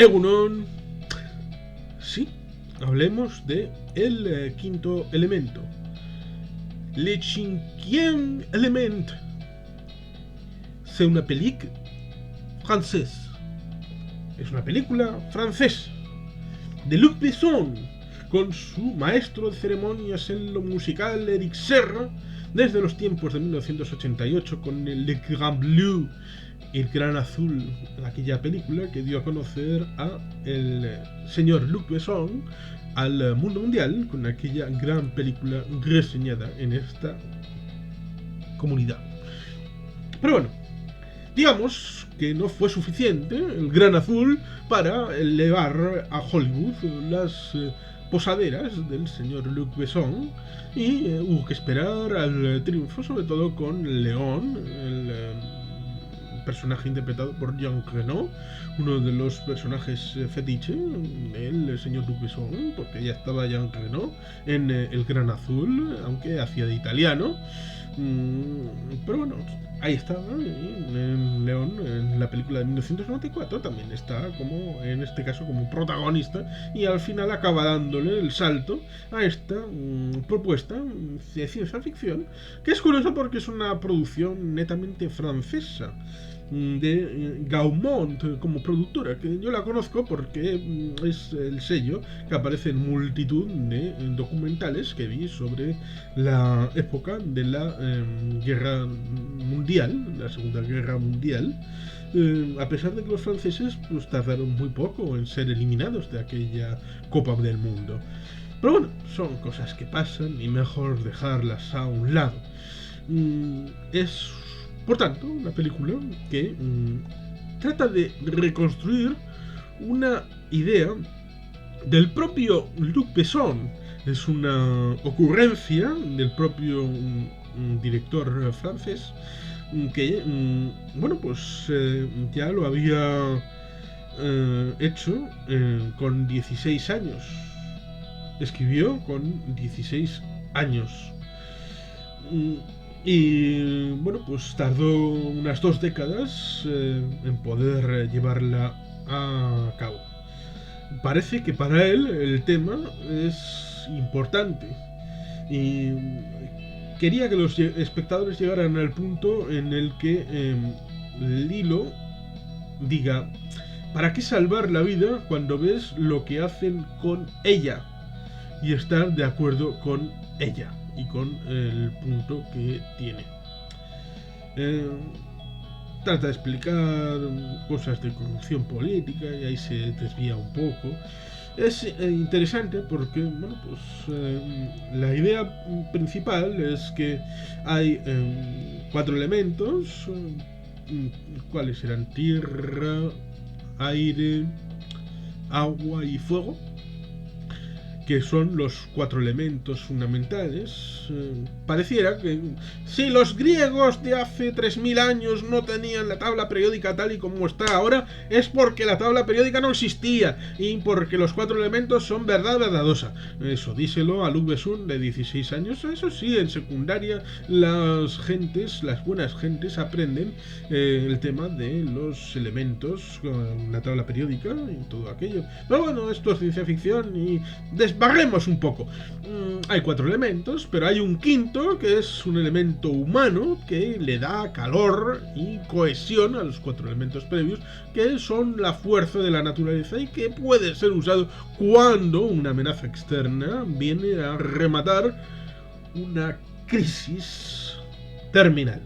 Egunon. Sí, hablemos de el quinto elemento. Le cinquième élément. C'est una película francesa. Es una película francesa de Luc Besson, con su maestro de ceremonias en lo musical, Eric Serra, desde los tiempos de 1988 con el Le Grand Bleu, el Gran Azul, aquella película que dio a conocer a el señor Luc Besson al mundo mundial con aquella gran película reseñada en esta comunidad. Pero bueno, digamos que no fue suficiente el Gran Azul para elevar a Hollywood las posaderas del señor Luc Besson y hubo que esperar al triunfo, sobre todo con León, el personaje interpretado por Jean Reno, uno de los personajes fetiche del señor Luc Besson, porque ya estaba Jean Reno en El Gran Azul, aunque hacía de italiano. Pero bueno, ahí estaba en León, en la película de 1994, también está como, en este caso, como protagonista, y al final acaba dándole el salto a esta propuesta de ciencia ficción, que es curioso porque es una producción netamente francesa, de Gaumont como productora, que yo la conozco porque es el sello que aparece en multitud de documentales que vi sobre la época de la guerra mundial, la Segunda Guerra Mundial, a pesar de que los franceses pues tardaron muy poco en ser eliminados de aquella Copa del Mundo. Pero bueno, son cosas que pasan y mejor dejarlas a un lado. Es, por tanto, una película que trata de reconstruir una idea del propio Luc Besson. Es una ocurrencia del propio director francés que, bueno, pues ya lo había hecho con 16 años. Escribió con 16 años. Y bueno, pues tardó unas 2 décadas en poder llevarla a cabo. Parece que para él el tema es importante y quería que los espectadores llegaran al punto en el que Lilo diga: ¿para qué salvar la vida cuando ves lo que hacen con ella? Y estar de acuerdo con ella y con el punto que tiene. Trata de explicar cosas de corrupción política y ahí se desvía un poco. Es interesante porque, bueno, pues la idea principal es que hay 4 elementos. ¿Cuáles eran? Tierra, aire, agua y fuego, que son los 4 elementos fundamentales. Pareciera que si los griegos de hace 3000 años no tenían la tabla periódica tal y como está ahora, es porque la tabla periódica no existía y porque los 4 elementos son verdad verdadosa. Eso díselo a Luc Besson de 16 años. Eso sí, en secundaria las buenas gentes aprenden el tema de los elementos, la tabla periódica y todo aquello. Pero bueno, esto es ciencia ficción y desbarremos un poco. Hay 4 elementos, pero hay un quinto que es un elemento humano que le da calor y cohesión a los 4 elementos previos, que son la fuerza de la naturaleza y que puede ser usado cuando una amenaza externa viene a rematar una crisis terminal.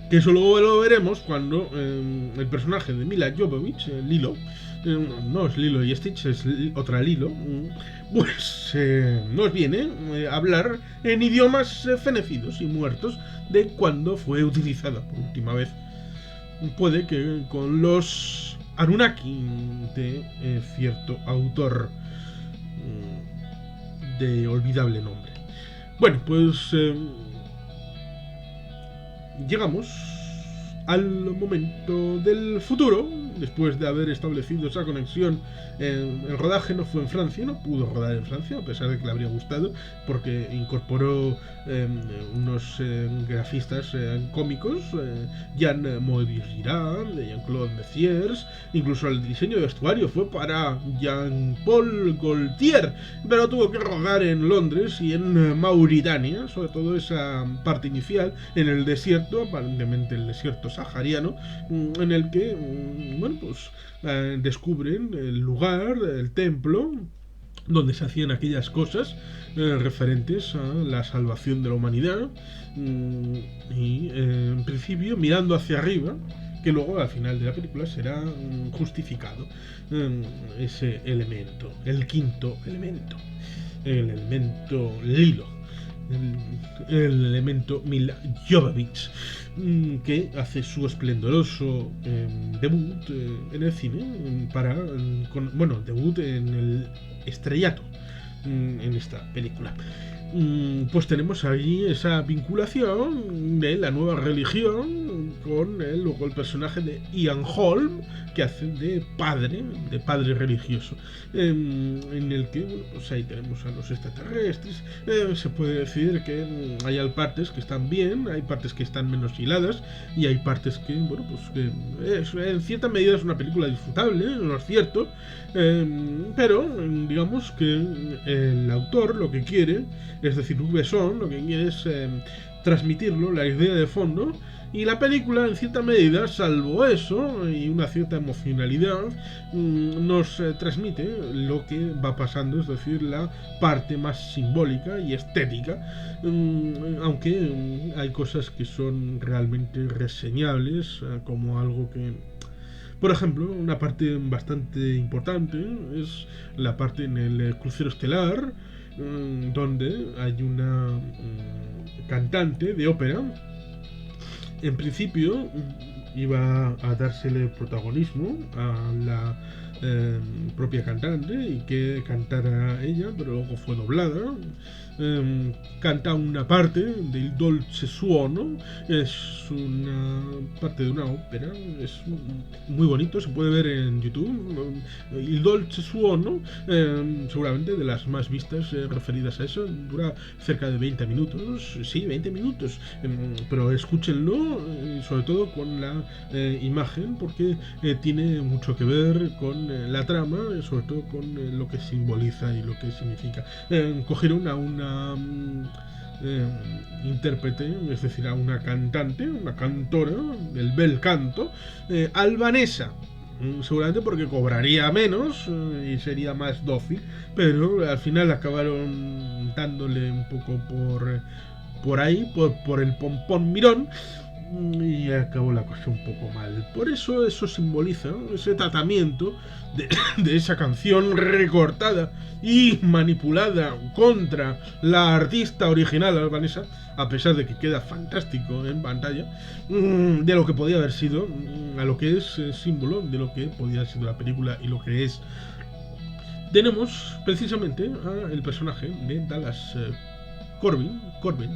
Que eso luego lo veremos cuando el personaje de Mila Jovovich, Lilo, no es Lilo y Stitch, es otra Lilo, pues nos viene a hablar en idiomas fenecidos y muertos de cuando fue utilizada por última vez. Puede que con los Anunnaki de cierto autor de olvidable nombre. Bueno, pues llegamos al momento del futuro, después de haber establecido esa conexión. El rodaje no fue en Francia, no pudo rodar en Francia, a pesar de que le habría gustado, porque incorporó unos grafistas cómicos, Jean Maurice Girard, Jean-Claude Messiers, incluso el diseño de vestuario fue para Jean-Paul Gaultier, pero tuvo que rodar en Londres y en Mauritania, sobre todo esa parte inicial, en el desierto, aparentemente el desierto sahariano, en el que, bueno, pues descubren el lugar, el templo, donde se hacían aquellas cosas referentes a la salvación de la humanidad, y en principio mirando hacia arriba, que luego al final de la película será justificado ese elemento, el quinto elemento, el elemento Lilo, el elemento Milla Jovovich, que hace su esplendoroso debut en el cine, debut en el estrellato en esta película. Pues tenemos allí esa vinculación de la nueva religión con luego el personaje de Ian Holm, que hace de padre religioso, en el que, bueno, pues ahí tenemos a los extraterrestres. Se puede decir que hay partes que están bien, hay partes que están menos hiladas, y hay partes que, bueno, pues que en cierta medida es una película disfrutable, no es cierto, pero digamos que el autor lo que quiere, es decir, Luc Besson, lo que quiere es transmitirlo, la idea de fondo, y la película, en cierta medida, salvo eso y una cierta emocionalidad, nos transmite lo que va pasando, es decir, la parte más simbólica y estética, aunque hay cosas que son realmente reseñables, como algo que... Por ejemplo, una parte bastante importante es la parte en el crucero estelar, donde hay una cantante de ópera. En principio iba a dársele protagonismo a la propia cantante y que cantara ella, pero luego fue doblada. Canta una parte del Dolce Suono, es una parte de una ópera, es muy bonito, se puede ver en YouTube. El Dolce Suono, seguramente de las más vistas referidas a eso, dura cerca de 20 minutos, sí, 20 minutos, pero escúchenlo, sobre todo con la imagen, porque tiene mucho que ver con la trama, sobre todo con lo que simboliza y lo que significa. Cogieron a una intérprete, es decir, a una cantante, una cantora del bel canto, albanesa, seguramente porque cobraría menos y sería más dócil, pero al final acabaron dándole un poco por ahí, por el pompón mirón, y acabó la cosa un poco mal. Por eso simboliza ese tratamiento de esa canción recortada y manipulada contra la artista original albanesa, a pesar de que queda fantástico en pantalla, de lo que podía haber sido, a lo que es símbolo de lo que podía haber sido la película y lo que es. Tenemos precisamente el personaje de Dallas Corbin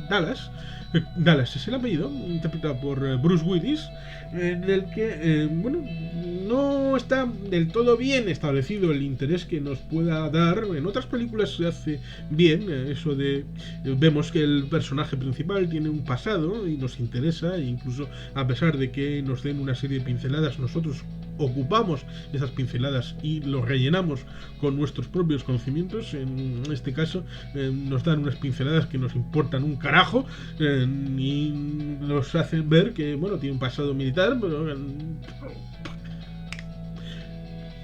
Dallas. Dallas es el apellido, interpretado por Bruce Willis, en el que, bueno, no está del todo bien establecido el interés que nos pueda dar. En otras películas se hace bien eso de... Vemos que el personaje principal tiene un pasado y nos interesa, e incluso a pesar de que nos den una serie de pinceladas, nosotros ocupamos esas pinceladas y lo rellenamos con nuestros propios conocimientos. En este caso nos dan unas pinceladas que nos importan un carajo, y nos hacen ver que, bueno, tiene un pasado militar, pero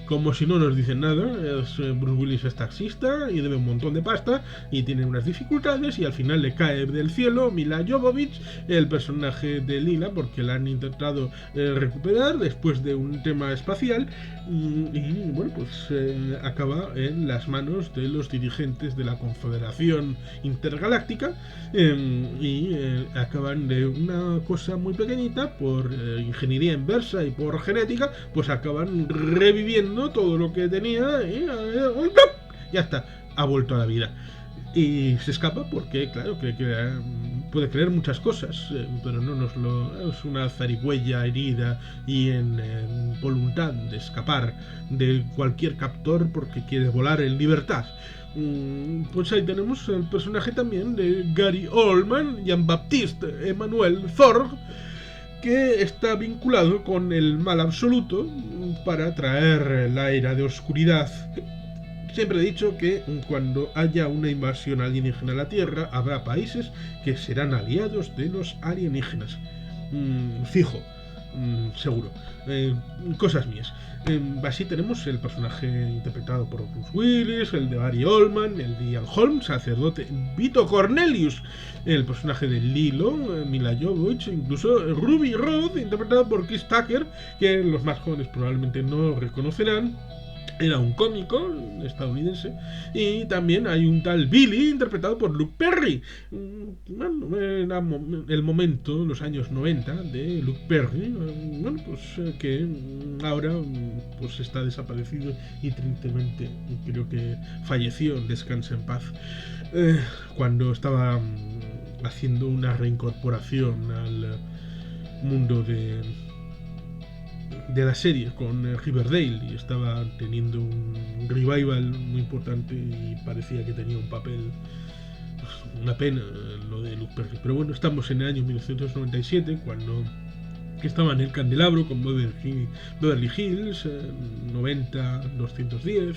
como si no nos dicen nada. Bruce Willis es taxista y debe un montón de pasta y tiene unas dificultades, y al final le cae del cielo Milla Jovovich, el personaje de Lila, porque la han intentado recuperar después de un tema espacial, y bueno, pues acaba en las manos de los dirigentes de la Confederación Intergaláctica, y acaban de una cosa muy pequeñita, por ingeniería inversa y por genética, pues acaban reviviendo todo lo que tenía y ya está, ha vuelto a la vida. Y se escapa porque, claro, cree que puede creer muchas cosas, pero no nos lo... es una zarigüeya herida y en voluntad de escapar de cualquier captor porque quiere volar en libertad. Pues ahí tenemos el personaje también de Gary Oldman, Jean-Baptiste Emmanuel Zorg, que está vinculado con el mal absoluto para traer la era de oscuridad. Siempre he dicho que cuando haya una invasión alienígena a la Tierra, habrá países que serán aliados de los alienígenas. Fijo, seguro. Cosas mías. Así tenemos el personaje interpretado por Bruce Willis, el de Gary Oldman, el de Ian Holm, sacerdote Vito Cornelius, el personaje de Lilo, Mila Jovovich, incluso Ruby Rhod, interpretado por Chris Tucker, que los más jóvenes probablemente no reconocerán. Era un cómico estadounidense. Y también hay un tal Billy, interpretado por Luke Perry. Bueno, era el momento, los años 90, de Luke Perry. Bueno, pues que ahora pues está desaparecido y tristemente creo que falleció, descansa en paz. Cuando estaba haciendo una reincorporación al mundo de la serie con Riverdale, y estaba teniendo un revival muy importante y parecía que tenía un papel, pues, una pena lo de Luke Perry. Pero bueno, estamos en el año 1997, cuando estaba en el candelabro con Beverly Hills 90-210,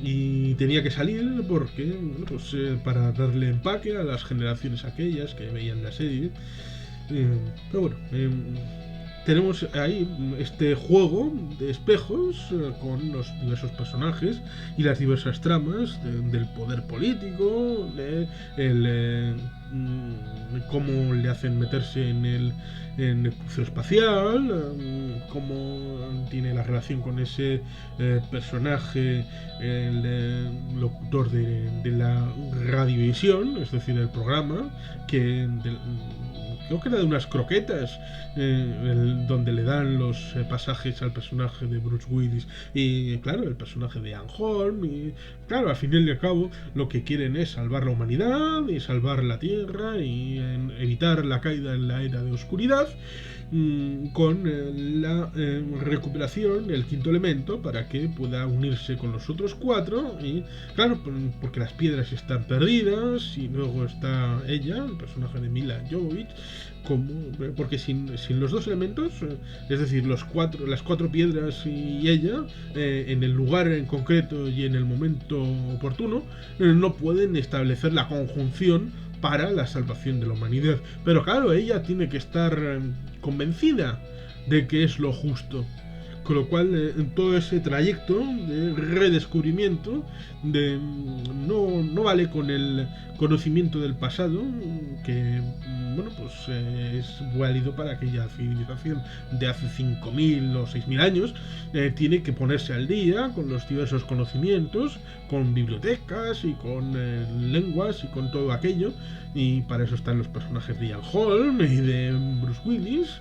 y tenía que salir porque, bueno, pues, para darle empaque a las generaciones aquellas que veían la serie. Pero bueno, tenemos ahí este juego de espejos con los diversos personajes y las diversas tramas del poder político, de cómo le hacen meterse en el crucero espacial, cómo tiene la relación con ese personaje, el locutor de la radiovisión, es decir, el programa, que creo que era de unas croquetas, donde le dan los pasajes al personaje de Bruce Willis y, claro, el personaje de Ian Holm. Y, claro, al fin y al cabo lo que quieren es salvar la humanidad y salvar la Tierra y evitar la caída en la era de oscuridad, con la recuperación del quinto elemento para que pueda unirse con los otros cuatro. Y claro, porque las piedras están perdidas, y luego está ella, el personaje de Mila Jovovich, porque sin los dos elementos, es decir, las cuatro piedras y ella, en el lugar en concreto y en el momento oportuno, no pueden establecer la conjunción para la salvación de la humanidad. Pero claro, ella tiene que estar convencida de que es lo justo. Con lo cual, en todo ese trayecto de redescubrimiento, no vale con el conocimiento del pasado, que, bueno, pues es válido para aquella civilización de hace 5.000 o 6.000 años. Tiene que ponerse al día con los diversos conocimientos, con bibliotecas y con lenguas y con todo aquello. Y para eso están los personajes de Ian Holm y de Bruce Willis,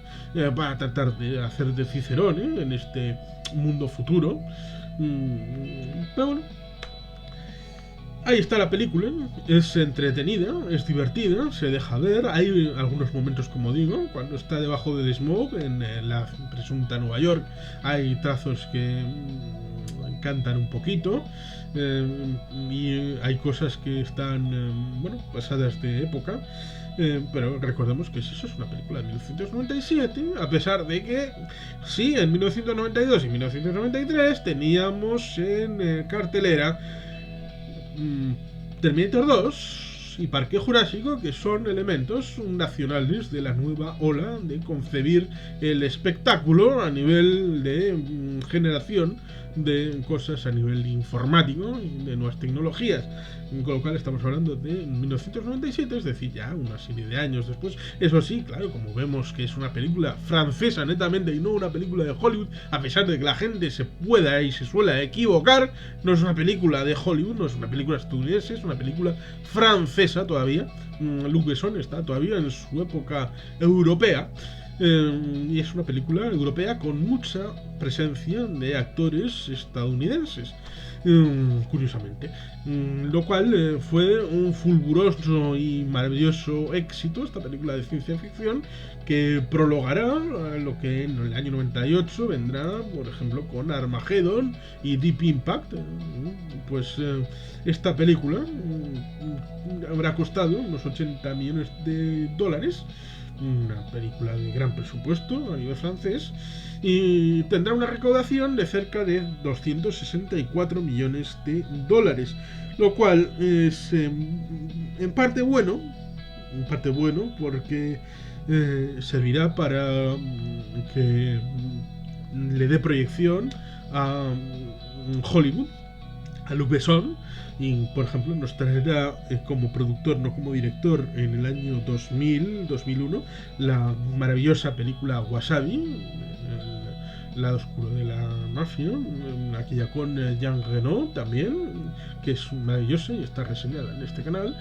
para tratar de hacer de Cicerone en este mundo futuro. Pero bueno, ahí está la película. Es entretenida, es divertida, se deja ver. Hay algunos momentos, como digo, cuando está debajo del smog en la presunta Nueva York, hay trazos que cantan un poquito, y hay cosas que están bueno, pasadas de época, pero recordemos que eso es una película de 1997, a pesar de que sí, en 1992 y 1993 teníamos en cartelera Terminator 2 y Parque Jurásico, que son elementos nacionales de la nueva ola de concebir el espectáculo a nivel de generación de cosas a nivel informático y de nuevas tecnologías. Con lo cual estamos hablando de 1997, es decir, ya una serie de años después. Eso sí, claro, como vemos que es una película francesa netamente y no una película de Hollywood, a pesar de que la gente se pueda y se suele equivocar, no es una película de Hollywood, no es una película estadounidense, es una película francesa todavía. Luc Besson está todavía en su época europea. y es una película europea con mucha presencia de actores estadounidenses, curiosamente. Lo cual fue un fulguroso y maravilloso éxito, esta película de ciencia ficción, que prologará lo que en el año 98 vendrá, por ejemplo, con Armageddon y Deep Impact. Pues esta película habrá costado unos 80 millones de dólares, una película de gran presupuesto a nivel francés, y tendrá una recaudación de cerca de 264 millones de dólares, lo cual es en parte bueno, porque servirá para que le dé proyección a Hollywood, a Luc Besson, y por ejemplo nos traerá como productor, no como director, en el año 2000-2001 la maravillosa película Wasabi, el lado oscuro de la mafia, aquella con Jean Reno también, que es maravillosa y está reseñada en este canal.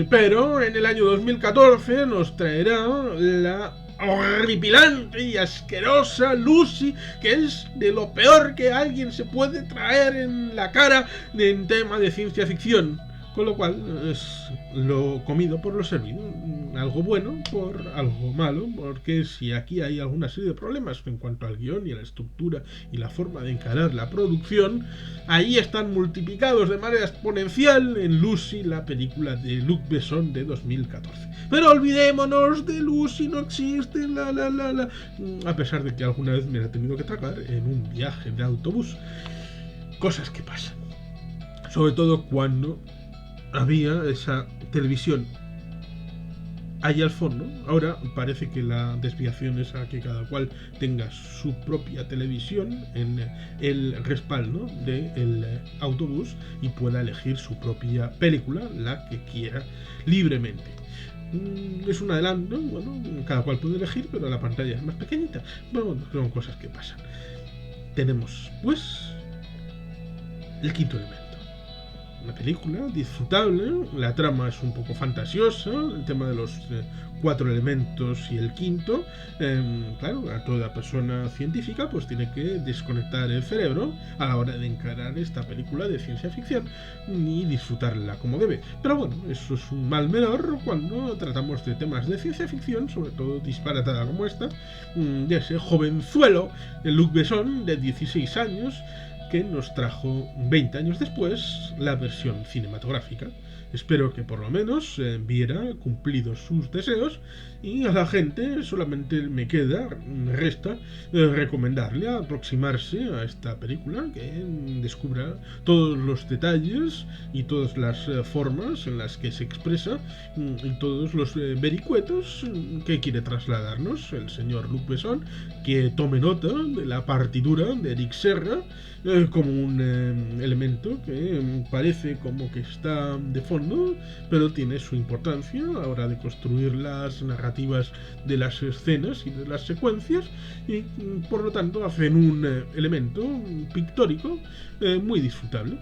Pero en el año 2014 nos traerá la horripilante y asquerosa Lucy, que es de lo peor que alguien se puede traer en la cara en tema de ciencia ficción. Con lo cual es lo comido por lo servido, algo bueno por algo malo, porque si aquí hay alguna serie de problemas en cuanto al guión y a la estructura y la forma de encarar la producción, ahí están multiplicados de manera exponencial en Lucy, la película de Luc Besson de 2014. Pero olvidémonos de Lucy, no existe, a pesar de que alguna vez me la he tenido que tragar en un viaje de autobús. Cosas que pasan, sobre todo cuando había esa televisión ahí al fondo. Ahora parece que la desviación es a que cada cual tenga su propia televisión en el respaldo del autobús y pueda elegir su propia película, la que quiera, libremente. Es un adelanto, bueno, cada cual puede elegir, pero la pantalla es más pequeñita. Bueno, son cosas que pasan. Tenemos, pues, el quinto elemento. Una película disfrutable, la trama es un poco fantasiosa, el tema de los 4 elementos y el quinto, claro, a toda persona científica pues tiene que desconectar el cerebro a la hora de encarar esta película de ciencia ficción y disfrutarla como debe. Pero bueno, eso es un mal menor cuando tratamos de temas de ciencia ficción, sobre todo disparatada como esta, de ese jovenzuelo, el Luc Besson, de 16 años, que nos trajo 20 años después la versión cinematográfica. Espero que por lo menos viera cumplidos sus deseos, y a la gente solamente resta recomendarle aproximarse a esta película, que descubra todos los detalles y todas las formas en las que se expresa y todos los vericuetos que quiere trasladarnos el señor Luc Besson, que tome nota de la partitura de Eric Serra como un elemento que parece como que está de fondo, pero tiene su importancia a la hora de construir las narrativas de las escenas y de las secuencias, y por lo tanto hacen un elemento pictórico muy disfrutable.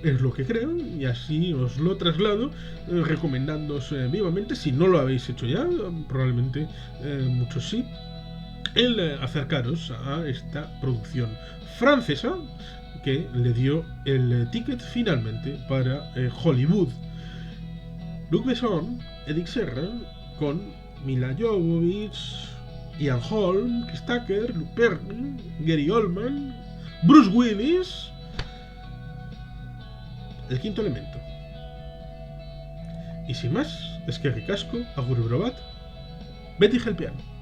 Es lo que creo, y así os lo traslado, recomendándoos vivamente, si no lo habéis hecho ya, probablemente muchos sí, el acercaros a esta producción francesa que le dio el ticket finalmente para Hollywood. Luc Besson, Eric Serra, con Mila Jovovich, Ian Holm, Chris Tucker, Luke Perry, Gary Oldman, Bruce Willis. El quinto elemento. Y sin más, es que ricasco, agur brobat, Betty Gelpiano.